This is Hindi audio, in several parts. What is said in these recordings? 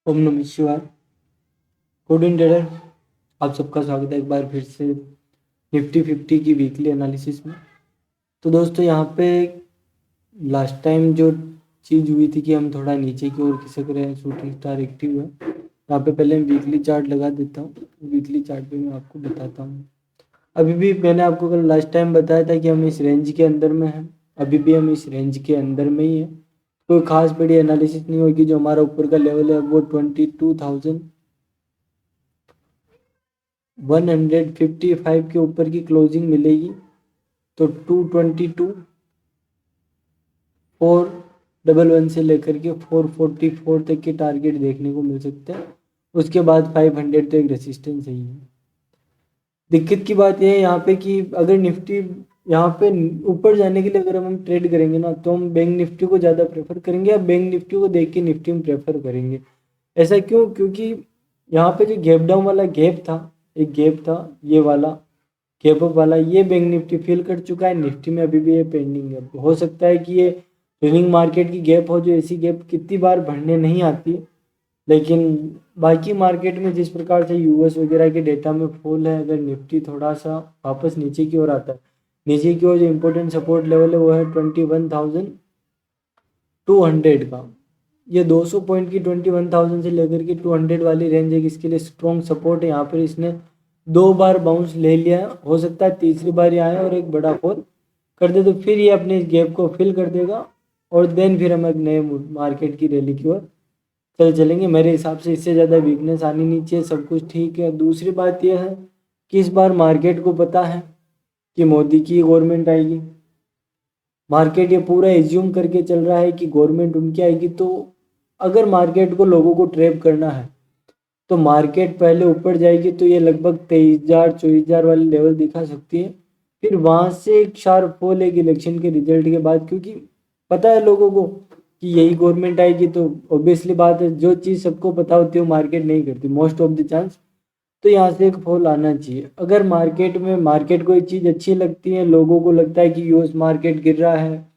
ओम नमः शिवाय। गुड इन ट्रेडर, आप सबका स्वागत है एक बार फिर से निफ्टी 50 की वीकली एनालिसिस में। तो दोस्तों यहाँ पे लास्ट टाइम जो चीज़ हुई थी कि हम थोड़ा नीचे की ओर खिसक रहे हैं, शूटिंग स्टार एक्टिव है। यहाँ पे पहले मैं वीकली चार्ट लगा देता हूँ। वीकली चार्ट पे मैं आपको बताता हूँ। अभी भी मैंने आपको कल लास्ट टाइम बताया था कि हम इस रेंज के अंदर में हैं। अभी भी हम इस रेंज के अंदर में ही हैं। कोई खास बड़ी एनालिसिस नहीं होगी। जो हमारा ऊपर का लेवल है वो 22,155 के ऊपर की क्लोजिंग मिलेगी। तो 222,411 से लेकर के 444 तक के टारगेट देखने को मिल सकते हैं। उसके बाद 500 तो एक रेसिस्टेंस ही है। दिक्कत की बात यह है यहाँ पे कि अगर निफ्टी यहाँ पे ऊपर जाने के लिए अगर हम ट्रेड करेंगे ना, तो हम बैंक निफ्टी को ज़्यादा प्रेफर करेंगे या बैंक निफ्टी को देख के निफ्टी में प्रेफर करेंगे। ऐसा क्यों? क्योंकि यहाँ पे जो गैप डाउन वाला गैप था, एक गैप था ये वाला गैप अप वाला, ये बैंक निफ्टी फिल कर चुका है। निफ्टी में अभी भी ये पेंडिंग है। हो सकता है कि ये ट्रेडिंग मार्केट की गैप हो, जो ऐसी गैप कितनी बार बढ़ने नहीं आती। लेकिन बाकी मार्केट में जिस प्रकार से यूएस वगैरह के डेटा में फॉल है, अगर निफ्टी थोड़ा सा वापस नीचे की ओर आता है, नीचे की ओर जो इम्पोर्टेंट सपोर्ट लेवल है वो है 21,200 का। ये 200 पॉइंट की 21,000 से लेकर के 200 वाली रेंज है, इसके लिए स्ट्रॉन्ग सपोर्ट है। यहाँ पर इसने 2 बार बाउंस ले लिया, हो सकता है तीसरी बार ये आए और एक बड़ा फॉल कर दे, तो फिर ये अपने इस गैप को फिल कर देगा और देन फिर हम एक नए मार्केट की रैली की ओर चलेंगे। मेरे हिसाब से इससे ज़्यादा वीकनेस आनी नहीं चाहिए। सब कुछ ठीक है। दूसरी बात यह है कि इस बार मार्केट को पता है कि मोदी की गवर्नमेंट आएगी। मार्केट ये पूरा एज्यूम करके चल रहा है कि गवर्नमेंट उनकी आएगी। तो अगर मार्केट को लोगों को ट्रैप करना है तो मार्केट पहले ऊपर जाएगी, तो ये लगभग 23,000 24,000 वाले लेवल दिखा सकती है। फिर वहाँ से एक शार्प फॉल एक इलेक्शन के रिजल्ट के बाद, क्योंकि पता है लोगों को कि यही गवर्नमेंट आएगी, तो ऑब्वियसली बात है जो चीज़ सबको पता होती है वो मार्केट नहीं करती मोस्ट ऑफ द चांस। तो यहाँ से एक फॉल आना चाहिए। अगर मार्केट को एक चीज़ अच्छी लगती है, लोगों को लगता है कि यूएस मार्केट गिर रहा है,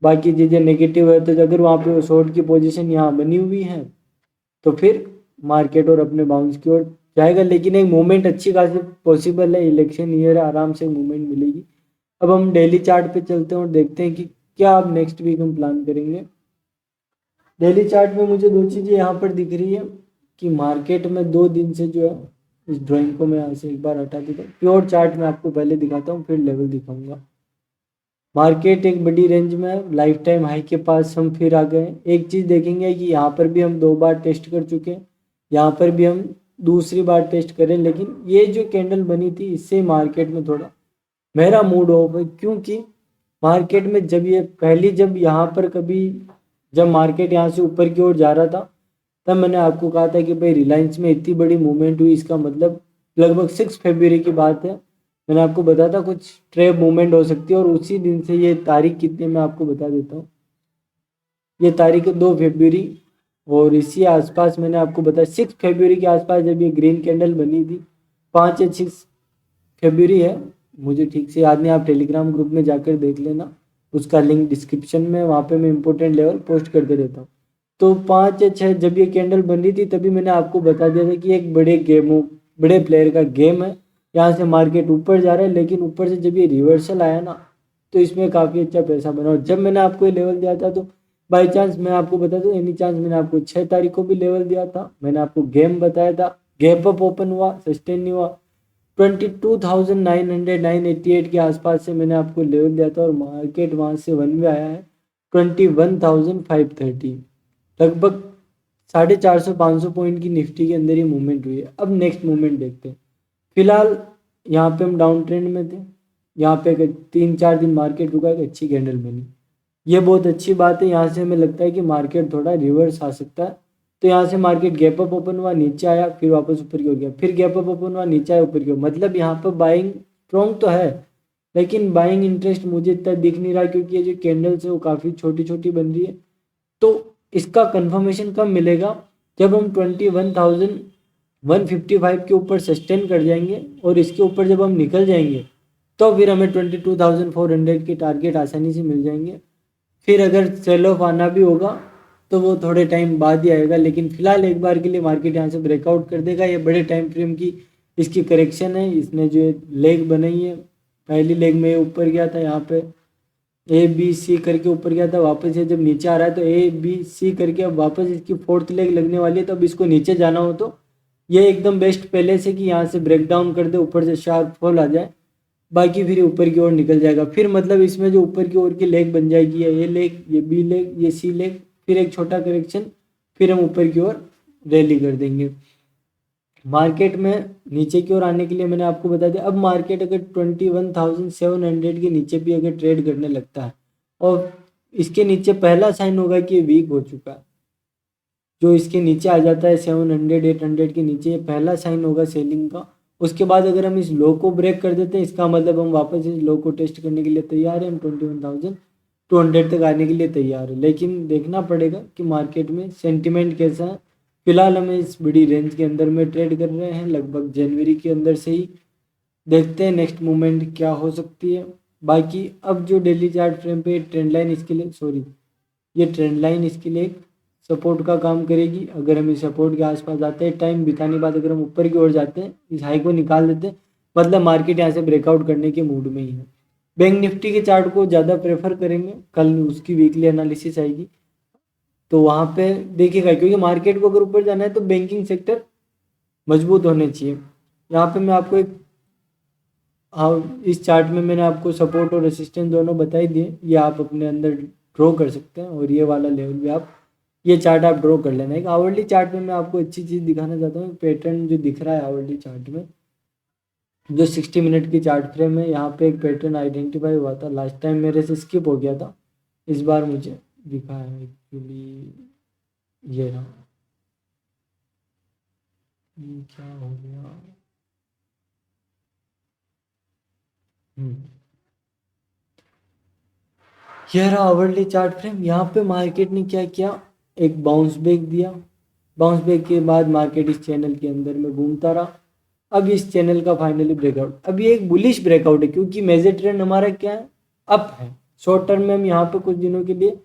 बाकी चीज़ें नेगेटिव है, तो अगर वहाँ पे शॉर्ट की पोजीशन यहाँ बनी हुई है तो फिर मार्केट और अपने बाउंस की ओर जाएगा। लेकिन एक मूवमेंट अच्छी खासी पॉसिबल है। इलेक्शन ईयर आराम से मूवमेंट मिलेगी। अब हम डेली चार्ट पे चलते हैं और देखते हैं कि क्या अब नेक्स्ट वीक हम प्लान करेंगे। डेली चार्ट में मुझे दो चीज़ें यहाँ पर दिख रही है कि मार्केट में 2 दिन से जो है, इस ड्राइंग को मैं यहाँ से एक बार हटा देता हूँ। प्योर चार्ट में आपको पहले दिखाता हूँ, फिर लेवल दिखाऊंगा। मार्केट एक बड़ी रेंज में लाइफ टाइम हाई के पास हम फिर आ गए। एक चीज़ देखेंगे कि यहाँ पर भी हम 2 बार टेस्ट कर चुके हैं, यहाँ पर भी हम दूसरी बार टेस्ट करें। लेकिन ये जो कैंडल बनी थी, इससे मार्केट में थोड़ा मेरा मूड ऑफ है, क्योंकि मार्केट में जब यहाँ पर कभी जब मार्केट यहाँ से ऊपर की ओर जा रहा था, तब मैंने आपको कहा था कि भाई रिलायंस में इतनी बड़ी मूवमेंट हुई, इसका मतलब लगभग 6 फरवरी की बात है। मैंने आपको बताया था कुछ ट्रेप मूवमेंट हो सकती है, और उसी दिन से ये तारीख कितनी मैं आपको बता देता हूँ। ये तारीख है 2 फरवरी, और इसी आसपास मैंने आपको बताया 6 फरवरी के आसपास जब ये ग्रीन कैंडल बनी थी। 5 या 6 फरवरी है, मुझे ठीक से याद नहीं। आप टेलीग्राम ग्रुप में जाकर देख लेना, उसका लिंक डिस्क्रिप्शन में, वहाँ पे मैं इंपॉर्टेंट लेवल पोस्ट करते रहता हूँ। तो 5 या 6 जब ये कैंडल बनी थी, तभी मैंने आपको बता दिया था कि एक बड़े प्लेयर का गेम है। यहाँ से मार्केट ऊपर जा रहा है, लेकिन ऊपर से जब ये रिवर्सल आया ना, तो इसमें काफ़ी अच्छा पैसा बना। और जब मैंने आपको ये लेवल दिया था, तो बाई चांस मैं आपको बता दूँ, एनी चांस मैंने आपको 6 तारीख को भी लेवल दिया था। मैंने आपको गेम बताया था, गैप अप ओपन हुआ, सस्टेन नहीं हुआ। 22,900 988 के आसपास से मैंने आपको लेवल दिया था, और मार्केट वहाँ से वन में आया है 21,530। लगभग 450 पॉइंट की निफ्टी के अंदर ही मूवमेंट हुई है। अब नेक्स्ट मूवमेंट देखते हैं। फिलहाल यहाँ पे हम डाउन ट्रेंड में थे। यहाँ पे 3-4 दिन मार्केट रुका, एक अच्छी कैंडल बनी, ये बहुत अच्छी बात है। यहाँ से हमें लगता है कि मार्केट थोड़ा रिवर्स आ सकता है। तो यहाँ से मार्केट गैप अप ओपन हुआ, नीचे आया, फिर वापस ऊपर की ओर गया, फिर गैप अप ओपन हुआ, नीचे आया, ऊपर की ओर। मतलब यहाँ पर बाइंग स्ट्रॉन्ग तो है, लेकिन बाइंग इंटरेस्ट मुझे इतना दिख नहीं रहा, क्योंकि ये जो कैंडल्स है वो काफ़ी छोटी छोटी बन रही है। तो इसका कंफर्मेशन कब मिलेगा? जब हम 21,155 के ऊपर सस्टेन कर जाएंगे, और इसके ऊपर जब हम निकल जाएंगे, तो फिर हमें 22,400 के टारगेट आसानी से मिल जाएंगे। फिर अगर सेल ऑफ आना भी होगा, तो वो थोड़े टाइम बाद ही आएगा, लेकिन फिलहाल एक बार के लिए मार्केट यहाँ से ब्रेकआउट कर देगा। ये बड़े टाइम फ्रेम की इसकी करेक्शन है। इसने जो लेग बनाई है, पहली लेग में ऊपर गया था, यहाँ पे ए बी सी करके ऊपर गया था, वापस ये जब नीचे आ रहा है तो ए बी सी करके अब वापस इसकी फोर्थ लेग लगने वाली है। तो अब इसको नीचे जाना हो तो ये एकदम बेस्ट पहले से कि यहाँ से ब्रेक डाउन कर दे, ऊपर से शार्प फॉल आ जाए, बाकी फिर ऊपर की ओर निकल जाएगा। फिर मतलब इसमें जो ऊपर की ओर की लेग बन जाएगी, ये लेग, ये बी लेग, ये सी लेग, फिर एक छोटा करेक्शन, फिर हम ऊपर की ओर रैली कर देंगे। मार्केट में नीचे की ओर आने के लिए मैंने आपको बता दिया। अब मार्केट अगर 21,700 के नीचे भी अगर ट्रेड करने लगता है और इसके नीचे पहला साइन होगा कि ये वीक हो चुका है, जो इसके नीचे आ जाता है 700 800 के नीचे, ये पहला साइन होगा सेलिंग का। उसके बाद अगर हम इस लो को ब्रेक कर देते हैं, इसका मतलब हम वापस इस लो को टेस्ट करने के लिए तैयार हैं, हम 21,200 तक आने के लिए तैयार है। लेकिन देखना पड़ेगा कि मार्केट में सेंटिमेंट कैसा है। फिलहाल हम इस बड़ी रेंज के अंदर में ट्रेड कर रहे हैं, लगभग जनवरी के अंदर से ही। देखते हैं नेक्स्ट मूवमेंट क्या हो सकती है। बाकी अब जो डेली चार्ट फ्रेम पे ट्रेंड लाइन इसके लिए, सॉरी, ये ट्रेंड लाइन इसके लिए सपोर्ट का काम करेगी। अगर हम इस सपोर्ट के आसपास जाते हैं, टाइम बिताने के बाद अगर हम ऊपर की ओर जाते हैं, इस हाई को निकाल देते हैं, मतलब मार्केट यहाँ से ब्रेकआउट करने के मूड में ही है। बैंक निफ्टी के चार्ट को ज़्यादा प्रेफर करेंगे, कल उसकी वीकली एनालिसिस आएगी तो वहाँ पे देखिएगा, क्योंकि मार्केट को अगर ऊपर जाना है तो बैंकिंग सेक्टर मजबूत होने चाहिए। यहाँ पे मैं आपको एक, हाँ, इस चार्ट में मैंने आपको सपोर्ट और रेसिस्टेंस दोनों बताई दिए, ये आप अपने अंदर ड्रॉ कर सकते हैं। और ये वाला लेवल भी आप, ये चार्ट आप ड्रॉ कर लेना। एक आवरली चार्ट में मैं आपको अच्छी चीज़ दिखाना चाहता हूँ, पैटर्न जो दिख रहा है आवरली चार्ट में, जो 60 मिनट की चार्ट फ्रेम है, यहाँ पे एक पैटर्न आइडेंटिफाई हुआ था, लास्ट टाइम मेरे से स्किप हो गया था, इस बार मुझे दिखा है एक्चुअली। ये रहा, क्या हो गया, यह रहा आवरली चार्ट फ्रेम। यहाँ पे मार्केट ने क्या किया, एक बाउंस बैक दिया, बाउंस बैक के बाद मार्केट इस चैनल के अंदर में घूमता रहा। अब इस चैनल का फाइनली ब्रेकआउट, अब ये एक बुलिश ब्रेकआउट है, क्योंकि मेजर ट्रेंड हमारा क्या है, अप है। शॉर्ट टर्म में हम यहाँ पे कुछ दिनों के लिए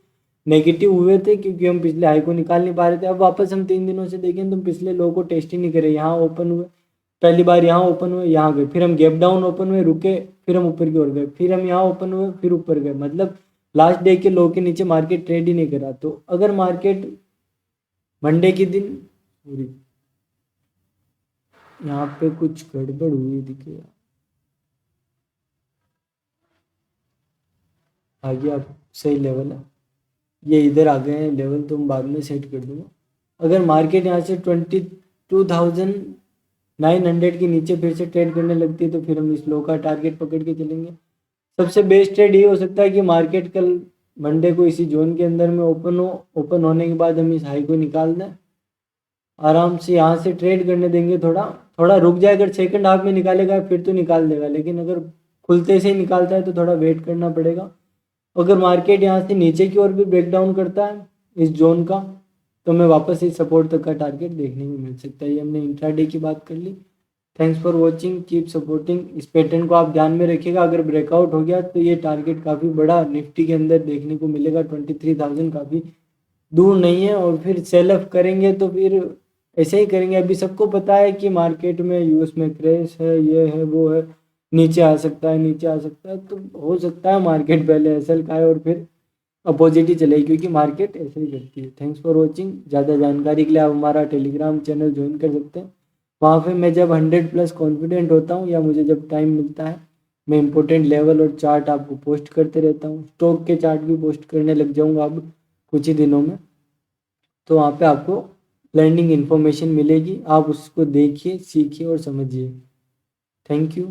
नेगेटिव हुए थे, क्योंकि हम पिछले हाई को निकाल नहीं पा रहे थे। अब वापस हम 3 दिनों से देखें तो हम पिछले लो को टेस्ट ही नहीं करे, यहाँ ओपन हुए, पहली बार यहाँ ओपन हुए, यहाँ गए, फिर हम गैप डाउन ओपन हुए, रुके, फिर हम ऊपर की ओर गए, फिर हम यहाँ ओपन हुए, फिर ऊपर गए, मतलब लास्ट डे के लो के नीचे मार्केट ट्रेड ही नहीं करा। तो अगर मार्केट मंडे के दिन, सॉरी, यहाँ पे कुछ गड़बड़ हुई दिखे, आगे आप सही लेवल है, ये इधर आ गए हैं लेवल, तो मैं बाद में सेट कर दूंगा। अगर मार्केट यहाँ से 22,900 के नीचे फिर से ट्रेड करने लगती है तो फिर हम इस लो का टारगेट पकड़ के चलेंगे। सबसे बेस्ट ट्रेड ये हो सकता है कि मार्केट कल मंडे को इसी जोन के अंदर में ओपन हो, ओपन होने के बाद हम इस हाई को निकाल दें, आराम से यहाँ से ट्रेड करने देंगे। थोड़ा थोड़ा रुक जाए, अगर सेकंड हाफ में निकालेगा फिर तो निकाल देगा, लेकिन अगर खुलते से ही निकालता है तो थोड़ा वेट करना पड़ेगा। अगर मार्केट यहाँ से नीचे की ओर भी ब्रेक डाउन करता है इस जोन का, तो मैं वापस इस सपोर्ट तक का टारगेट देखने को मिल सकता है। ये हमने इंट्राडे की बात कर ली। Thanks for watching, keep supporting. इस पैटर्न को आप ध्यान में रखिएगा, अगर ब्रेकआउट हो गया तो ये टारगेट काफ़ी बड़ा निफ्टी के अंदर देखने को मिलेगा। 23,000 काफ़ी दूर नहीं है। और फिर सेल ऑफ करेंगे तो फिर ऐसे ही करेंगे। अभी सबको पता है कि मार्केट में यूएस में क्रैश है, ये है वो है, नीचे आ सकता है, नीचे आ सकता है, तो हो सकता है मार्केट पहले एसएल का है और फिर अपोजिट ही चलेगी, क्योंकि मार्केट ऐसे ही करती है। Thanks for watching. ज़्यादा जानकारी के लिए आप हमारा टेलीग्राम चैनल ज्वाइन कर सकते हैं। वहाँ पे मैं जब 100+ कॉन्फिडेंट होता हूँ या मुझे जब टाइम मिलता है, मैं इंपॉर्टेंट लेवल और चार्ट आपको पोस्ट करते रहता हूँ। स्टॉक के चार्ट भी पोस्ट करने लग जाऊँगा अब कुछ ही दिनों में, तो वहाँ पे आपको लर्निंग इन्फॉर्मेशन मिलेगी, आप उसको देखिए, सीखिए और समझिए। Thank you.